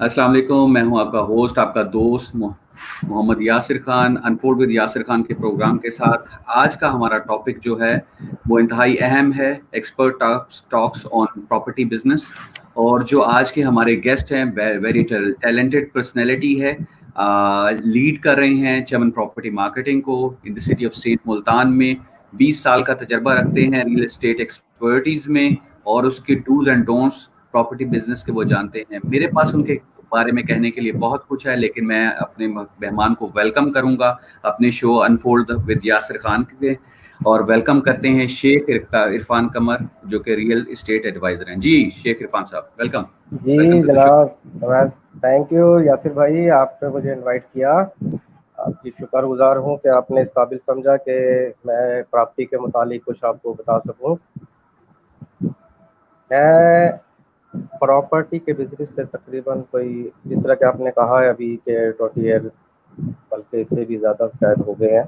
अस्सलाम वालेकुम। मैं हूं आपका होस्ट, आपका दोस्त मोहम्मद यासिर खान, अनफोल्ड विद यासिर खान के प्रोग्राम के साथ। आज का हमारा टॉपिक जो है वो इंतहाई अहम है, expert talks on property business. और जो आज के हमारे गेस्ट हैं वेरी टैलेंटेड पर्सनैलिटी है, लीड कर रहे हैं चमन प्रॉपर्टी मार्केटिंग को in the city of saint Multan में। 20 साल का तजर्बा रखते हैं रियल एस्टेट एक्सपर्टीज में, और उसके dos and don'ts property business के वो जानते हैं। मेरे पास उनके बारे में कहने के लिए बहुत कुछ है, लेकिन मैं अपने मेहमान को वेलकम करूंगा अपने show unfold with Yasir Khan के। और वेलकम करते हैं शेख इरफान कमर, जो कि रियल एस्टेट एडवाइजर हैं। जी शेख इरफान साहब, वेलकम। जी जनाब, थैंक यू यासिर भाई, आपने मुझे इनवाइट किया। आपकी शुक्रगुजार हूँ कि आपने इस काबिल समझा कि मैं प्रॉपर्टी के मुतालिक कुछ आपको बता सकूँ। मैं प्रॉपर्टी के बिजनेस से तकरीबन कोई, जिस तरह कि आपने कहा है अभी के 20 ईयर, बल्कि इससे भी ज़्यादा शायद हो गए हैं।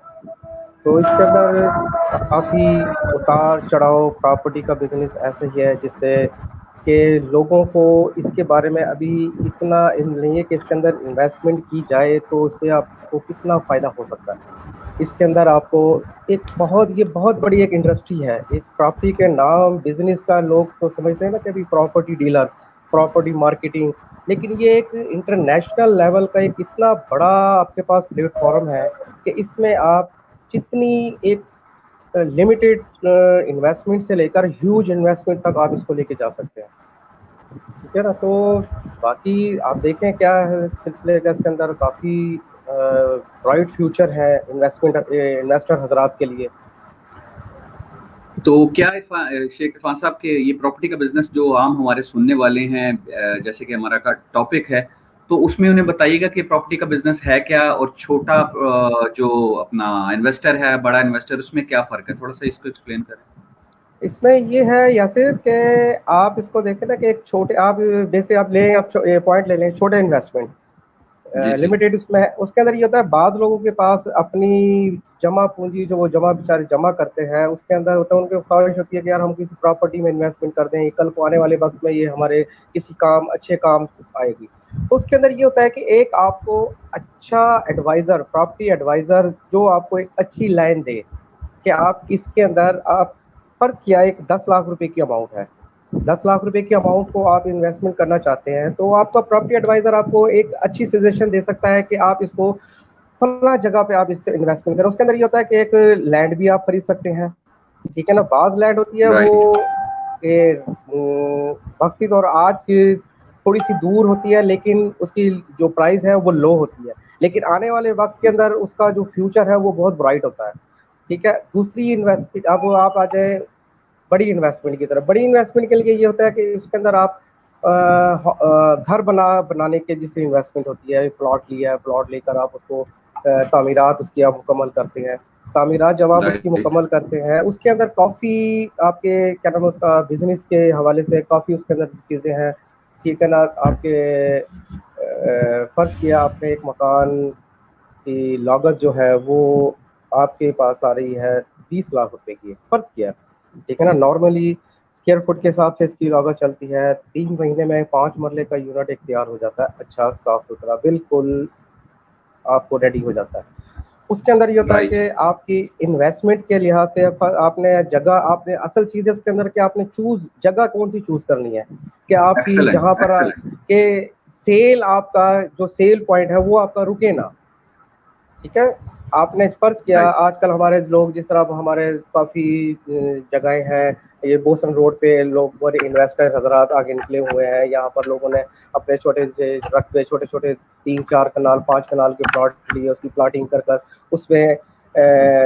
तो इसके अंदर काफ़ी उतार चढ़ाव प्रॉपर्टी का बिजनेस ऐसे ही है जिससे कि लोगों को इसके बारे में अभी इतना नहीं है कि इसके अंदर इन्वेस्टमेंट की जाए तो उससे आपको कितना फ़ायदा हो सकता है। इसके अंदर आपको ये बहुत बड़ी एक इंडस्ट्री है। इस प्रॉपर्टी के नाम बिजनेस का लोग तो समझते हैं ना कि अभी प्रॉपर्टी डीलर, प्रॉपर्टी मार्केटिंग, लेकिन ये एक इंटरनेशनल लेवल का एक इतना बड़ा आपके पास प्लेटफॉर्म है कि इसमें आप जितनी एक लिमिटेड इन्वेस्टमेंट से लेकर ह्यूज इन्वेस्टमेंट तक आप इसको लेके जा सकते हैं। ठीक है ना। तो बाकी आप देखें क्या है सिलसिले का, इसके अंदर काफ़ी ब्राइट फ्यूचर है इन्वेस्टर हजरात के लिए। तो क्या शेख इरफान साहब के ये प्रॉपर्टी का बिजनेस जो आम हमारे सुनने वाले हैं, जैसे कि हमारा का टॉपिक है, तो उसमें उन्हें बताइएगा कि प्रॉपर्टी का बिजनेस है क्या, और छोटा जो अपना इन्वेस्टर है, बड़ा इन्वेस्टर, उसमें क्या फर्क है? थोड़ा सा इसको एक्सप्लेन करें। इसमें ये है यासिर कि आप इसको देखें ना कि एक छोटे, आप जैसे आप ले, आप पॉइंट ले लें, छोटे इन्वेस्टमेंट जी जी। लिमिटेड, उसमें उसके अंदर ये होता है बाद लोगों के पास अपनी जमा पूंजी जो वो जमा बेचारे जमा करते हैं, उसके अंदर होता है उनकी ख्वाहिश होती है कि यार हम किसी प्रॉपर्टी में इन्वेस्टमेंट कर दें, कल को आने वाले वक्त में ये हमारे किसी काम, अच्छे काम आएगी। तो उसके अंदर ये होता है कि एक आपको अच्छा एडवाइजर, प्रॉपर्टी एडवाइजर जो आपको एक अच्छी लाइन दे कि आप इसके अंदर, आप फर्ज किया एक 10 लाख रुपए की अमाउंट है, 10 लाख रुपए की अमाउंट को आप इन्वेस्टमेंट करना चाहते हैं, तो आपका प्रॉपर्टी एडवाइजर आपको एक अच्छी सजेशन दे सकता है कि आप इसको फला जगह पे आप इसको इन्वेस्टमेंट करें। उसके अंदर ये होता है कि एक लैंड भी आप खरीद सकते हैं, ठीक है ना। बाज लैंड होती है वो राइट। वक्ती और आज की थोड़ी सी दूर होती है, लेकिन उसकी जो प्राइस है वो लो होती है, लेकिन आने वाले वक्त के अंदर उसका जो फ्यूचर है वो बहुत ब्राइट होता है। ठीक है। दूसरी इन्वेस्टमेंट, अब आप आ जाए बड़ी इन्वेस्टमेंट की तरफ। बड़ी इन्वेस्टमेंट के लिए ये होता है कि उसके अंदर आप घर बनाने के जिससे इन्वेस्टमेंट होती है, प्लॉट लिया है, प्लॉट लेकर आप उसको तामीरात उसकी आप मुकम्मल करते हैं। तामीरात जब आप उसकी राइट। मुकम्मल करते हैं, उसके अंदर काफ़ी आपके क्या नाम है उसका, बिजनेस के हवाले से काफ़ी उसके अंदर चीज़ें हैं। ठीक है ना। आपके फ़र्ज़ किया आपने एक मकान की लागत जो है वो आपके पास आ रही है 20 लाख रुपए की, फ़र्ज़ किया, ठीक है ना। नॉर्मली स्क्वायर फुट के हिसाब से इसकी लागत चलती है, 3 महीने में 5 मरले का यूनिट एक तैयार हो जाता है, अच्छा साफ सुथरा बिल्कुल आपको रेडी हो जाता है। उसके अंदर ये होता है राइट। कि आपकी इन्वेस्टमेंट के लिहाज से आपने जगह, आपने असल चीज़ है इसके अंदर कि आपने जगह कौन सी चूज करनी है, कि आपकी जहाँ एक्सेलेंट पर एक्सेलेंट। के सेल, आपका जो सेल पॉइंट है वो आपका रुके ना। ठीक है। आपने स्पर्श किया, राइट। आजकल हमारे लोग जिस तरह हमारे काफ़ी जगह हैं, ये बोसन रोड पे लोग बड़े इन्वेस्टर हजरात आगे निकले हुए हैं। यहाँ पर लोगों ने अपने छोटे से रकबे, छोटे छोटे 3-4 कनाल 5 कनाल के प्लॉट लिए, उसकी प्लॉटिंग कर कर उसमें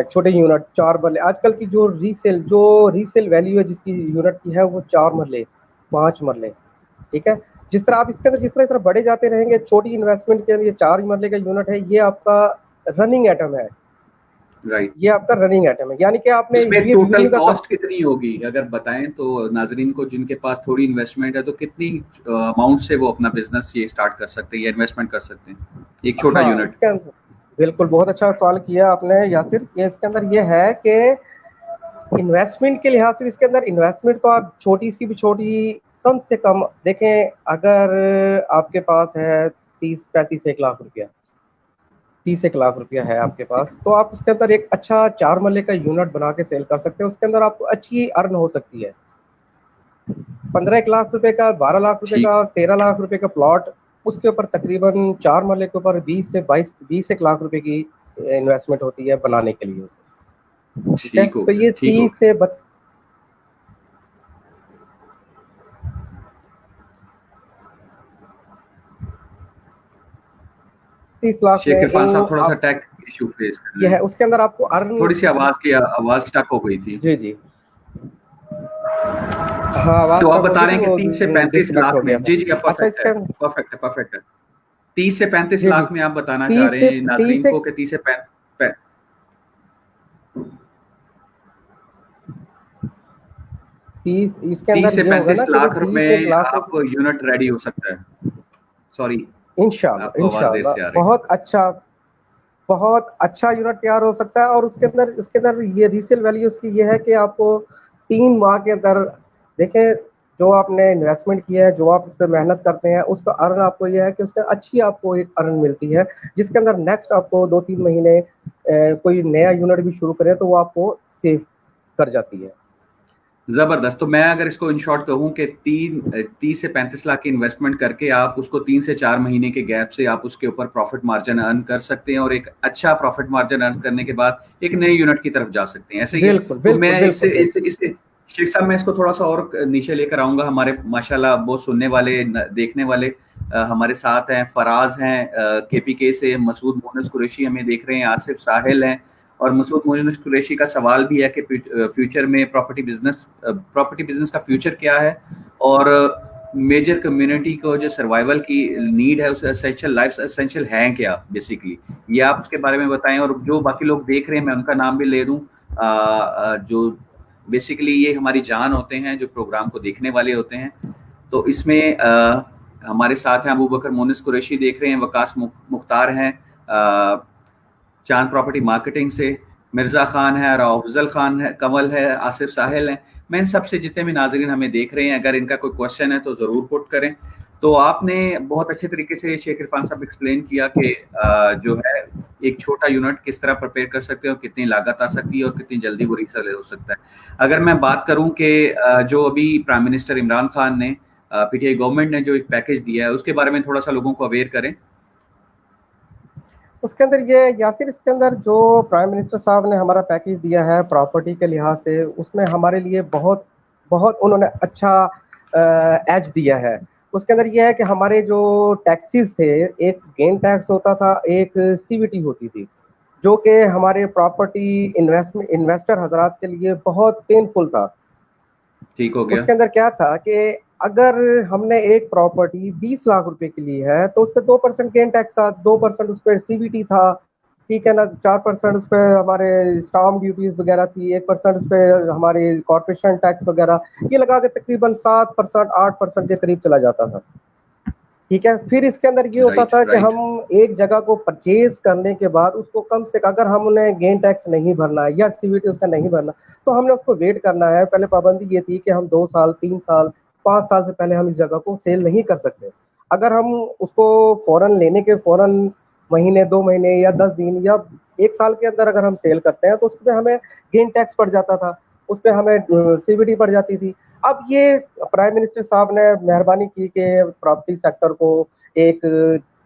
छोटे यूनिट 4 मरले, आजकल की जो रीसेल वैल्यू है जिसकी यूनिट की है वो 4 मरले 5 मरले। ठीक है। जिस तरह आप इसके अंदर जिस तरह बड़े जाते रहेंगे, छोटी इन्वेस्टमेंट के लिए 4 मरले का यूनिट है, ये आपका रनिंग आइटम है, राइट। ये आपका रनिंग आइटम है, यानी कि आपने इसमें ये टोटल ड्यूरिंग द, कॉस्ट कितनी होगी अगर बताएं तो नाजरीन को, जिनके पास थोड़ी इन्वेस्टमेंट है, तो कितनी अमाउंट से वो अपना बिजनेस ये स्टार्ट कर सकते हैं या इन्वेस्टमेंट कर सकते हैं, एक छोटा हाँ यूनिट? इसके अंदर बिल्कुल बहुत अच्छा सवाल किया आपने यासिर। ये इसके अंदर ये है कि इन्वेस्टमेंट के लिहाज से इसके अंदर इन्वेस्टमेंट तो आप छोटी सी भी छोटी कम से कम देखें, अगर आपके पास है 30-35 1 लाख रुपया, 30 लाख रुपया है आपके पास, तो आप उसके अंदर एक अच्छा 4 मरले का यूनिट बना के सेल कर सकते हैं। उसके अंदर आपको अच्छी अर्न हो सकती है। 15 लाख रुपए का, 12 लाख रुपए ठीक का, 13 लाख रुपए का प्लॉट, उसके ऊपर तकरीबन 4 मरले के ऊपर 20 एक लाख रुपए की इन्वेस्टमेंट होती है बनाने के लिए उसे। ठीक है, ठीक हो तो गया, ये ठीक हो 30 गया। से 32 लाख में शेख इरफान साहब थोड़ा सा आप, टेक इशू फेस कर ये रहे है, हैं, उसके अंदर आपको अर्न। थोड़ी सी आवाज स्टक हो गई थी। जी जी, हाँ, आवाज तो आप तक हो बता गई रहे थी, हैं कि वो 30 से 35 डिस्कनेक्ट लाख हो में, गया था। जी जी, अच्छा, इसके परफेक्ट है, परफेक्ट है। 30 से 35 जी जी, लाख में आप बताना चाह 30 रहे से हैं 30 नाजरीन से को कि 30 इसके 30 अंदर से ये होगा 35 ना कि भाई लाख 30 में 1 लाख आप यूनिट रेडी हो सकता है। सॉरी, इंशाल्लाह आपको आवाज देर इंशाल्लाह से आ रही। बहुत अच्छा यूनिट तैयार हो सकता है। और इसके अंदर ये रीसेल वैल्यू उसकी ये है कि आपको 3 माह के अंदर, देखें, जो आपने इन्वेस्टमेंट किया है, जो आप उस पर मेहनत करते हैं, उसका अर्न आपको ये है कि उसका अच्छी आपको एक अर्न मिलती है, जिसके अंदर नेक्स्ट आपको 2-3 महीने कोई नया यूनिट भी शुरू करें तो वो आपको सेव कर जाती है। जबरदस्त। तो मैं अगर इसको इन शॉर्ट कहूं कि 30 से 35 लाख की इन्वेस्टमेंट करके आप उसको 3 से 4 महीने के गैप से आप उसके ऊपर प्रॉफिट मार्जिन अर्न कर सकते हैं, और एक अच्छा प्रॉफिट मार्जिन अर्न करने के बाद एक नए यूनिट की तरफ जा सकते हैं, ऐसे ही है। बिल्कुल तो बिल्कुल मैं बिल्कुल इससे बिल्कुल। इससे इससे शेख साहब, मैं इसको थोड़ा सा और नीचे लेकर आऊंगा। हमारे माशाल्लाह बहुत सुनने वाले, देखने वाले हमारे साथ हैं। फराज हैं केपीके से, मसूद मोनस कुरैशी हमें देख रहे हैं, आसिफ साहिल हैं, और मसूद मोनस कुरैशी का सवाल भी है कि फ्यूचर में प्रॉपर्टी बिजनेस का फ्यूचर क्या है, और मेजर कम्युनिटी को जो सर्वाइवल की नीड है, उसे एसेंशियल लाइफ एसेंशियल है क्या बेसिकली, ये आप उसके बारे में बताएं। और जो बाकी लोग देख रहे हैं, मैं उनका नाम भी ले दूं, जो बेसिकली ये हमारी जान होते हैं, जो प्रोग्राम को देखने वाले होते हैं। तो इसमें हमारे साथ हैं अबू बकर मोनिस कुरैशी देख रहे हैं, वकास मुख्तार हैं चांद प्रॉपर्टी मार्केटिंग से, मिर्जा खान है, अफजल खान है, कंवल है, आसिफ साहिल है। मैं इन सबसे जितने भी नाजरीन हमें देख रहे हैं, अगर इनका कोई क्वेश्चन है तो जरूर पुट करें। तो आपने बहुत अच्छे तरीके से शेख इरफान साहब एक्सप्लेन किया कि जो है एक छोटा यूनिट किस तरह प्रिपेयर कर सकते हैं, और कितनी लागत आ सकती है, और कितनी जल्दी वो रीसेल हो सकता है। अगर मैं बात करूं कि जो अभी प्राइम मिनिस्टर इमरान खान ने, पीटीआई गवर्नमेंट ने जो एक पैकेज दिया है, उसके बारे में थोड़ा सा लोगों को अवेयर करें। उसके अंदर ये यासिर, इसके अंदर जो प्राइम मिनिस्टर साहब ने हमारा पैकेज दिया है प्रॉपर्टी के लिहाज से, उसमें हमारे लिए बहुत बहुत उन्होंने अच्छा एज दिया है। उसके अंदर ये है कि हमारे जो टैक्सेस थे, एक गेन टैक्स होता था, एक सीवीटी होती थी, जो कि हमारे प्रॉपर्टी इन्वेस्टर हजरात के लिए बहुत पेनफुल था। ठीक हो गया। उसके अंदर क्या था कि अगर हमने एक प्रॉपर्टी 20 लाख रुपए की ली है तो उस पर 2% गेन टैक्स था, 2% उस पर सीवीटी था, ठीक है ना, 4% उस पर हमारे स्टाम्प ड्यूटीज वगैरह थी, 1% उस पर हमारे कॉर्पोरेशन टैक्स वगैरह, ये लगा के तकरीबन 7% 8% के करीब चला जाता था। ठीक है, फिर इसके अंदर ये होता राइट था कि राइट। हम एक जगह को परचेज करने के बाद उसको कम से अगर हमने गेन टैक्स नहीं भरना है या सीवीटी उसका नहीं भरना, तो हमने उसको वेट करना है। पहले पाबंदी ये थी कि हम 2 साल 3 साल 5 साल से पहले हम इस जगह को सेल नहीं कर सकते। अगर हम उसको फौरन लेने के फौरन महीने 2 महीने या 10 दिन या 1 साल के अंदर अगर हम सेल करते हैं तो उस पर हमें गेन टैक्स पड़ जाता था, उस पर हमें सीवीटी पड़ जाती थी। अब ये प्राइम मिनिस्टर साहब ने मेहरबानी की कि प्रॉपर्टी सेक्टर को एक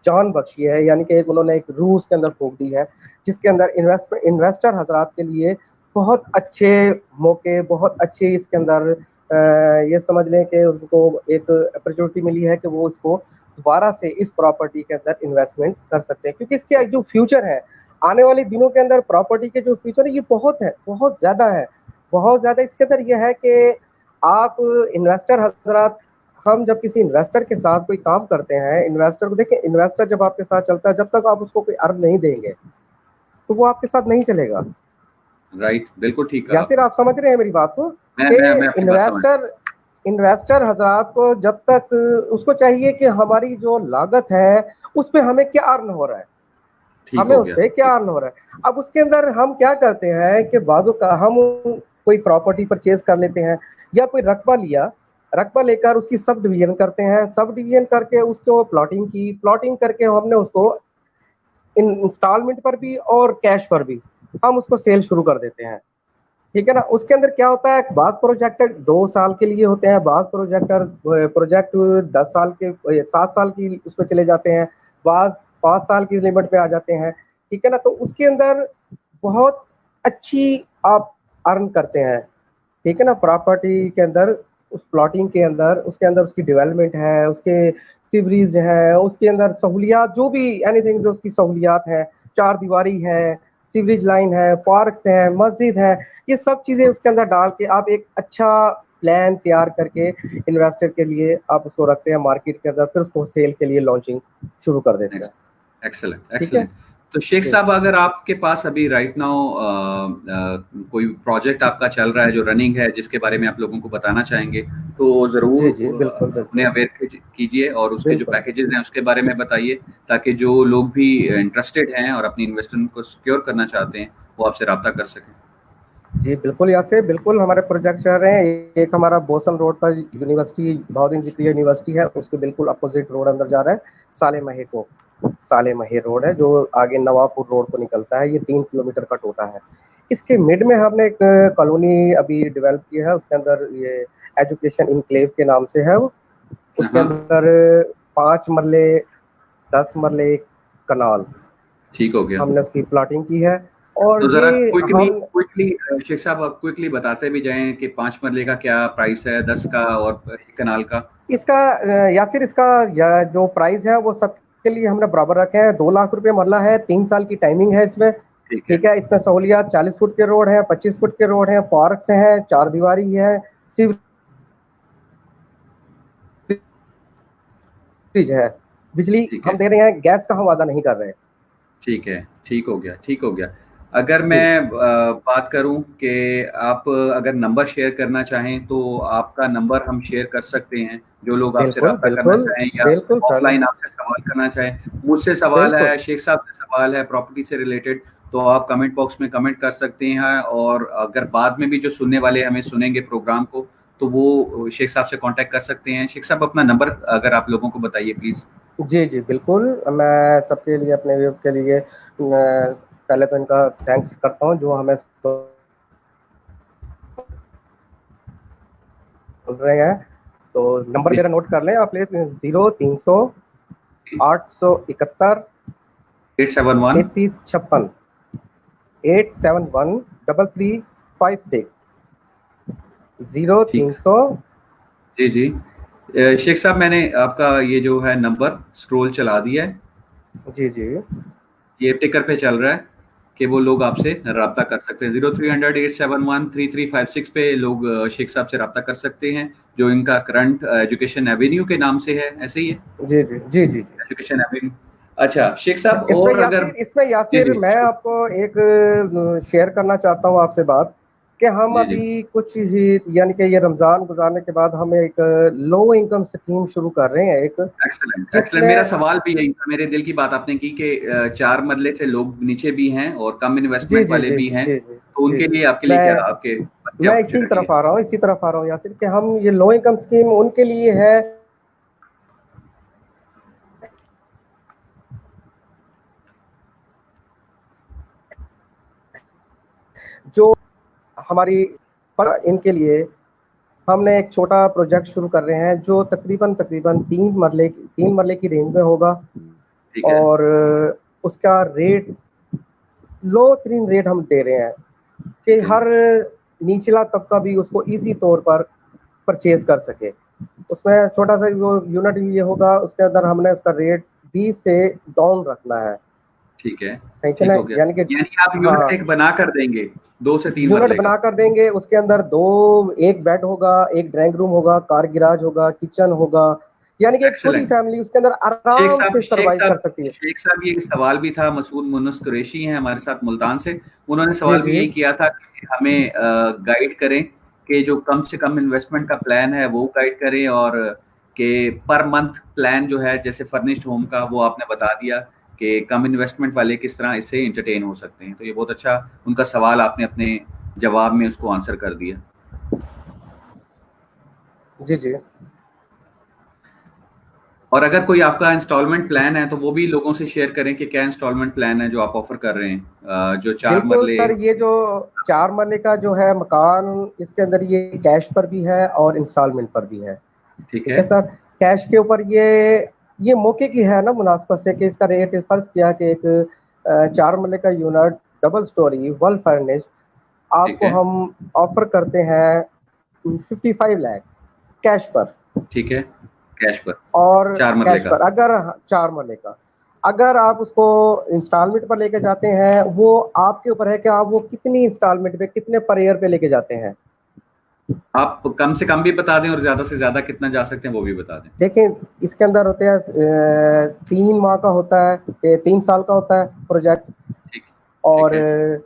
जान बख्शी है, यानी कि उन्होंने एक रूल्स के अंदर फूंक दी है, जिसके अंदर इन्वेस्टर हजरात के लिए बहुत अच्छे मौके, बहुत अच्छे इसके अंदर ये समझ लें कि उनको एक अपॉर्चुनिटी मिली है कि वो इसको दोबारा से इस प्रॉपर्टी के अंदर इन्वेस्टमेंट कर सकते हैं, क्योंकि इसके जो फ्यूचर है आने वाले दिनों के अंदर, प्रॉपर्टी के जो फ्यूचर है ये बहुत है, बहुत ज़्यादा है, बहुत ज़्यादा। इसके अंदर ये है कि आप इन्वेस्टर हजरात, हम जब किसी इन्वेस्टर के साथ कोई काम करते हैं, इन्वेस्टर को देखें, इन्वेस्टर जब आपके साथ चलता है, जब तक आप उसको कोई अर्न नहीं देंगे तो वो आपके साथ नहीं चलेगा। राइट, बिल्कुल ठीक कहा यासिर, आपने। आप समझ रहे हैं मेरी बात को मैं कि आपकी बात समझ। इन्वेस्टर हजरात को जब तक उसको चाहिए कि हमारी जो लागत है उस पर हमें क्या अर्न हो रहा है, ठीक हमें हो उस गया, पर क्या ठीक। अर्न हो रहा है। अब उसके अंदर हम क्या करते हैं कि बाजू का हम कोई प्रॉपर्टी परचेज कर लेते हैं या कोई रकबा लिया, रकबा लेकर उसकी सब डिवीजन करते हैं, सब डिवीजन करके उसको प्लॉटिंग करके हमने उसको इंस्टॉलमेंट पर भी और कैश पर भी हम उसको सेल शुरू कर देते हैं। ठीक है ना। उसके अंदर क्या होता है, बाज प्रोजेक्टर 2 साल के लिए होते हैं, बाज प्रोजेक्ट 10 साल के 7 साल की उसमें चले जाते हैं, बाज 5 साल की लिमिट पे आ जाते हैं। ठीक है ना। तो उसके अंदर बहुत अच्छी आप अर्न करते हैं। ठीक है ना। प्रॉपर्टी के अंदर, उस प्लॉटिंग के अंदर, उसके अंदर उसकी डेवलपमेंट है, उसके सीवरेज है, उसके अंदर सहूलियात जो भी एनीथिंग जो उसकी सहूलियात है, चार दीवारी है, सीवरेज लाइन है, पार्क्स है, मस्जिद है, ये सब चीजें उसके अंदर डाल के आप एक अच्छा प्लान तैयार करके इन्वेस्टर के लिए आप उसको रखते हैं मार्केट के अंदर, फिर उसको सेल के लिए लॉन्चिंग शुरू कर देते हैं। एक्सेलेंट, ठीक है। एक्सेलेंट। तो शेख जी साहब, अगर आपके पास अभी राइट नाउ कोई प्रोजेक्ट आपका चल रहा है जो रनिंग है, जिसके बारे में आप लोगों को बताना चाहेंगे, तो जी ज़रूर जी, बिल्कुल उन्हें बिल्कुल अवेयर कीजिए और उसके जो बिल्कुल। पैकेजेस हैं उसके बारे में बताइए, ताकि जो लोग भी इंटरेस्टेड हैं और अपनी इन्वेस्टमेंट को सिक्योर करना चाहते हैं, वो आपसे राब्ता कर सकें। जी बिल्कुल, यासिर, बिल्कुल हमारे प्रोजेक्ट चल रहे हैं। एक हमारा बोसन रोड पर यूनिवर्सिटी, बहाउद्दीन ज़िक्रिया यूनिवर्सिटी है, उसके बिल्कुल अपोजिट रोड अंदर जा रहा है, साले महे रोड है, जो आगे नवापुर रोड को निकलता है। ये 3 किलोमीटर का टोटा है। इसके मिड में हमने एक कॉलोनी अभी डेवलप की है, उसके अंदर ये एजुकेशन इनक्लेव के नाम से है वो। उसके हाँ, अंदर 5 मरले, 10 मरले कनाल ठीक हो गया। हमने उसकी प्लॉटिंग की है। और तो ज़रा ये क्विकली हम क्विकली शेख साहब, आप क्विकली बताते भी जाएँ कि 5 मरले का क्या प्राइस है, 10 का और 1 कनाल का? इसका यासिर, इसका जो प्राइस है वो सबके लिए हमने बराबर रखे हैं। 2 लाख रुपए मरला है, 3 साल की टाइमिंग है इसमें। ठीक है, ठीक है। इसमें सहूलियात 40 फुट के रोड है, 25 फुट के रोड है, पार्क्स हैं, चार दीवारी है, सीवरेज है, बिजली ठीक हम है। दे रहे हैं, गैस का हम वादा नहीं कर रहे हैं। ठीक है, ठीक हो गया, ठीक हो गया। अगर जी मैं बात करूँ कि आप अगर नंबर शेयर करना चाहें, तो आपका नंबर हम शेयर कर सकते हैं। जो लोग आपसे बिल्कुल राब्ता करना बिल्कुल चाहें या बिल्कुल सर। ऑफ़लाइन आपसे सवाल करना चाहें, मुझसे सवाल बिल्कुल है, शेख साहब से सवाल है प्रॉपर्टी से रिलेटेड, तो आप कमेंट बॉक्स में कमेंट कर सकते हैं और अगर बाद में भी जो सुनने वाले हमें सुनेंगे प्रोग्राम को, तो वो शेख साहब से कॉन्टैक्ट कर सकते हैं। शेख साहब, अपना नंबर अगर आप लोगों को बताइए प्लीज़। जी जी बिल्कुल। मैं सबके लिए, अपने व्यूअर्स के लिए पहले तो इनका थैंक्स करता हूँ जो हमें सुन रहे हैं। तो नंबर जी, मेरा नोट कर लें आप, प्लीज। 0300 871 871 3356, 871 3356, ठीक। 0300। जी, जी। शेख साहब, मैंने आपका ये जो है नंबर स्क्रॉल चला दिया है। जी जी ये टिकर पे चल रहा है कि वो लोग आपसे राब्ता कर सकते हैं। 0300 871 3356 पे लोग शेख साहब से राब्ता कर सकते हैं, जो इनका करंट एजुकेशन एवेन्यू के नाम से है, ऐसे ही है? जी जी जी जी जी। Education avenue. अच्छा, शेख साहब, इसमें और अगर यासिर, जी, जी, मैं आपको एक शेयर करना चाहता हूँ आपसे बात, कि हम जी, जी। अभी कुछ ही, यानी कि ये रमज़ान गुजारने के बाद हम एक लो इनकम स्कीम शुरू कर रहे हैं एक, एक्सीलेंट, एक्सीलेंट। मेरा जिसमें सवाल भी यही था, मेरे दिल की बात आपने की कि 4 मरले से लोग नीचे भी हैं और कम जी इन्वेस्टमेंट जी वाले जी भी हैं, जी जी तो जी उनके जी। लिए आपके लिए क्या मैं आपके पास क्या अपॉर्चुनिटी है? इसी तरफ आ रहा हूँ यासिर, कि हम ये लो इनकम स्कीम उनके लिए है जो हमारी, पर इनके लिए हमने एक छोटा प्रोजेक्ट शुरू कर रहे हैं, जो तकरीबन तकरीबन 3 मरले की रेंज में होगा। ठीक है, और उसका रेट, लो तरीन रेट हम दे रहे हैं, कि ठीक है। हर निचला तबका भी उसको इजी तौर पर परचेज कर सके। उसमें छोटा सा वो यूनिट ये होगा, उसके अंदर हमने उसका रेट 20 से डाउन रखना है। ठीक है, ठीक है ठीक ना। हो गया। यानी कि यानी आप यूनिट हाँ, एक बना कर देंगे, 2 से 3 यूनिट मरले का। बना कर देंगे। उसके अंदर एक बेड होगा, एक ड्राइंग रूम होगा, कार गिराज होगा, किचन होगा, यानी कि एक छोटी एक्सीलेंट। फैमिली उसके अंदर शेख आराम साहब से शेख सरवाइव साहब कर सकती है। शेख साहब, ये एक सवाल भी था, मसूद मुन्नस कुरैशी हैं हमारे साथ मुल्तान से। उन्होंने जी सवाल भी जी यही किया था कि हमें गाइड करें कि जो कम से कम इन्वेस्टमेंट का प्लान है, वो गाइड करें, और कि पर मंथ प्लान जो है, जैसे फर्निश्ड होम का, वो आपने बता दिया कि कम इन्वेस्टमेंट वाले किस तरह इससे एंटरटेन हो सकते हैं। तो ये बहुत अच्छा उनका सवाल आपने अपने जवाब में उसको आंसर कर दिया। जी, जी। और अगर कोई आपका इंस्टॉलमेंट प्लान है तो वो भी लोगों से शेयर करें कि क्या इंस्टॉलमेंट प्लान है जो आप ऑफर कर रहे हैं, जो 4 बिल्कुल मरले। सर, ये जो 4 मरले का जो है मकान, इसके अंदर ये कैश पर भी है और इंस्टॉलमेंट पर भी है। ठीक ठीक है, है सर। कैश के ऊपर ये मौके की है ना मुनासबत से कि इसका रेट फर्ज किया कि एक 4 मरले का unit double storey well furnished ठीक आपको है, हम ऑफर करते हैं 55 लाख कैश पर। ठीक है, कैश पर और 4 मरले कैश का। पर अगर 4 मरले का अगर आप उसको इंस्टॉलमेंट पर लेके जाते हैं, वो आपके ऊपर है कि आप वो कितनी इंस्टॉलमेंट पे, कितने पर ईयर पे लेके जाते हैं। आप कम से कम भी बता दें और ज़्यादा से ज़्यादा कितना जा सकते हैं वो भी बता दें। देखें, इसके अंदर होते हैं 3 माह का होता है, 3 साल का होता है प्रोजेक्ट, ठीक ठीक और है,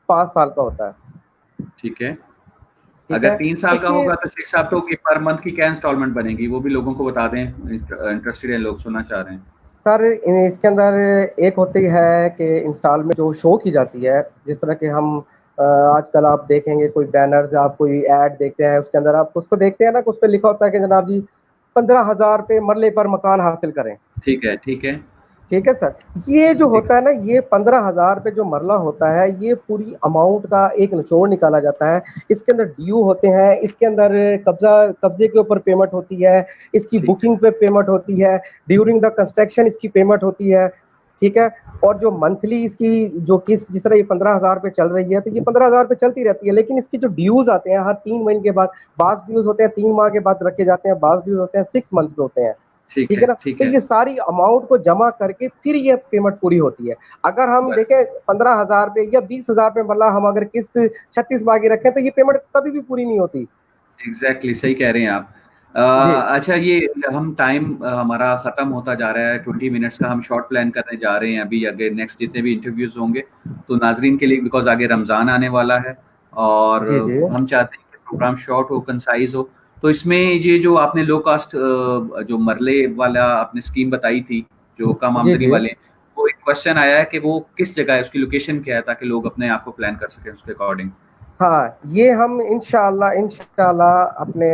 5 साल का होता है। ठीक है। ठीक अगर है। 3 साल का इसकी होगा तो शेख साहब तो कि पर मंथ की क्या इंस्टॉलमेंट बनेगी वो भी लोगों को बता दें, इंटरेस्टेड है लोग, सुनना चाह रहे हैं। सर इसके अंदर एक होती है कि इंस्टॉलमेंट जो शो की जाती है, जिस तरह के हम आजकल आप देखेंगे कोई बैनर, आप कोई ऐड देखते हैं, उसके अंदर आप उसको देखते हैं ना, उस पर लिखा होता है कि जनाब जी 15,000 पे मरले पर मकान हासिल करें। ठीक है, ठीक है, ठीक है सर। ये जो ठीक होता है ना, ये 15,000 पे जो मरला होता है, ये पूरी अमाउंट का एक निचोड़ निकाला जाता है। इसके अंदर ड्यू होते हैं, इसके अंदर कब्जे के ऊपर पेमेंट होती है, इसकी ठीक है, बुकिंग पे पेमेंट होती है, ड्यूरिंग द कंस्ट्रक्शन इसकी पेमेंट होती है। ठीक है। और जो मंथली इसकी जो किस जिस तरह ये 15,000 पे चल रही है, तो ये 15,000 पे चलती रहती है, लेकिन इसकी जो ड्यूज आते हैं हर 3 महीने के बाद, बाज ड्यूज होते हैं 3 माह के बाद रखे जाते हैं, बाज ड्यूज होते हैं 6 मंथ के होते हैं। ठीक ठीक है, है ना। ठीक तो है। ये सारी अमाउंट को जमा करके फिर ये पेमेंट पूरी होती है। अगर हम देखें 15,000 पे या 20,000 पे, मतलब हम अगर किस्त 36 माह की रखें, तो ये पेमेंट कभी भी पूरी नहीं होती। एग्जैक्टली सही कह रहे हैं आप। जी, अच्छा, ये हम टाइम हमारा ख़त्म होता जा रहा है, 20 मिनट्स का हम शॉर्ट प्लान करने जा रहे हैं अभी, आगे नेक्स्ट जितने भी इंटरव्यूज़ होंगे तो नाजरीन के लिए, बिकॉज आगे रमज़ान आने वाला है और जी, जी, हम चाहते हैं कि प्रोग्राम शॉर्ट हो, कंसाइज हो। तो इसमें ये जो आपने लो कास्ट जो मरले वाला आपने स्कीम बताई थी, जो कम जी, आमदनी जी। वाले, वो एक क्वेश्चन आया है कि वो किस जगह है, उसकी लोकेशन क्या है, ताकि लोग अपने आप को प्लान कर सकें उसके अकॉर्डिंग। हाँ, ये हम इंशाल्लाह इंशाल्लाह अपने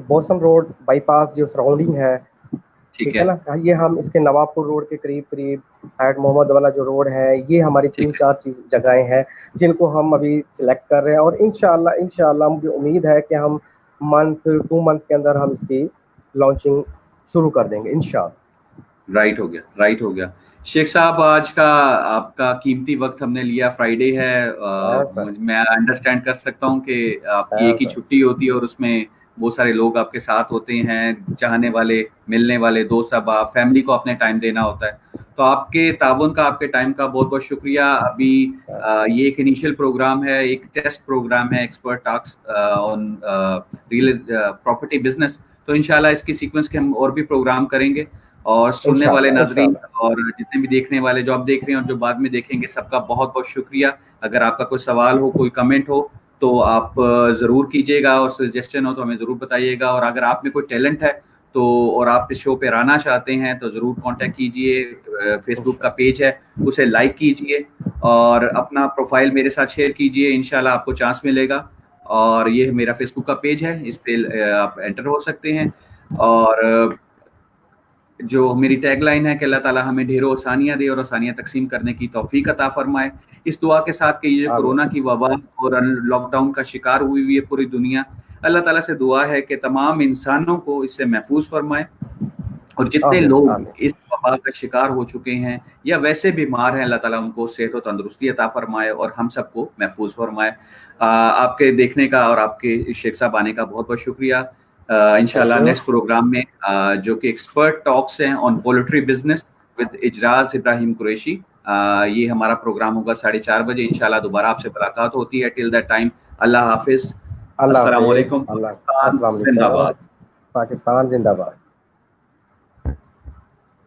बोसम रोड बाईपास जो सराउंडिंग है, ठीक ठीक है है, ना, ये हम इसके नवाबपुर रोड के करीब करीब एट मोहम्मद वाला जो रोड है, ये हमारी ठीक तीन है। चार चीज जगहें हैं जिनको हम अभी सिलेक्ट कर रहे हैं, और इंशाल्लाह इंशाल्लाह मुझे उम्मीद है कि हम मंथ 2 मंथ के अंदर हम इसकी लॉन्चिंग शुरू कर देंगे इंशाल्लाह। राइट हो गया, राइट हो गया। शेख साहब, आज का आपका कीमती वक्त हमने लिया, फ्राइडे है, हाँ सर। मैं अंडरस्टैंड कर सकता हूँ कि आपकी हाँ एक ही सर। छुट्टी होती है और उसमें बहुत सारे लोग आपके साथ होते हैं, चाहने वाले, मिलने वाले, दोस्त अहबाब, फैमिली को अपने टाइम देना होता है। तो आपके ताउन का, आपके टाइम का बहुत बहुत शुक्रिया। अभी ये एक इनिशियल प्रोग्राम है, एक टेस्ट प्रोग्राम है, expert talks on real property business. तो इंशाल्लाह इसकी सीक्वेंस के हम और भी प्रोग्राम करेंगे, और सुनने वाले इंशाल्लाह नाजरीन इंशाल्लाह। और जितने भी देखने वाले, जो आप देख रहे हैं और जो बाद में देखेंगे, सबका बहुत बहुत शुक्रिया। अगर आपका कोई सवाल हो, कोई कमेंट हो, तो आप ज़रूर कीजिएगा, और सजेशन हो तो हमें ज़रूर बताइएगा। और अगर आप में कोई टैलेंट है तो, और आप इस शो पे आना चाहते हैं, तो ज़रूर कांटेक्ट कीजिए। फेसबुक का इंशाल्लाह। पेज है, उसे लाइक कीजिए और अपना प्रोफाइल मेरे साथ शेयर कीजिए, इंशाल्लाह आपको चांस मिलेगा। और ये मेरा फेसबुक का पेज है, इस पे आप एंटर हो सकते हैं। और जो मेरी टैगलाइन है कि अल्लाह ताला हमें ढेरों आसानियाँ दे और आसानियाँ तकसीम करने की तौफीक अता फरमाए। इस दुआ के साथ कि ये आमीन। कोरोना की वबा और लॉकडाउन का शिकार हुई हुई है पूरी दुनिया, अल्लाह ताला से दुआ है कि तमाम इंसानों को इससे महफूज फरमाए। और जितने आमीन। लोग आमीन। इस वबा का शिकार हो चुके हैं या वैसे बीमार हैं, अल्लाह ताला उनको सेहत और तंदुरुस्ती अता फरमाए और हम सबको महफूज फरमाए। आपके देखने का और आपके शेख साहब आने का बहुत बहुत शुक्रिया। थैंक इंशाल्लाह यू। नेक्स्ट प्रोग्राम में जो कि एक्सपर्ट टॉक्स हैं on poultry business with Ijraj Ibrahim Qureshi, ये हमारा प्रोग्राम होगा 4:30 बजे। इंशाल्लाह दोबारा आपसे मुलाकात होती है। टिल दैट टाइम, अल्लाह हाफिज। अल्लाह अस्सलाम हाफिज। वालेकुम। अल्लाह पाकिस्तान अस्सलाम वालेकुम। जिंदाबाद। पाकिस्तान जिंदाबाद।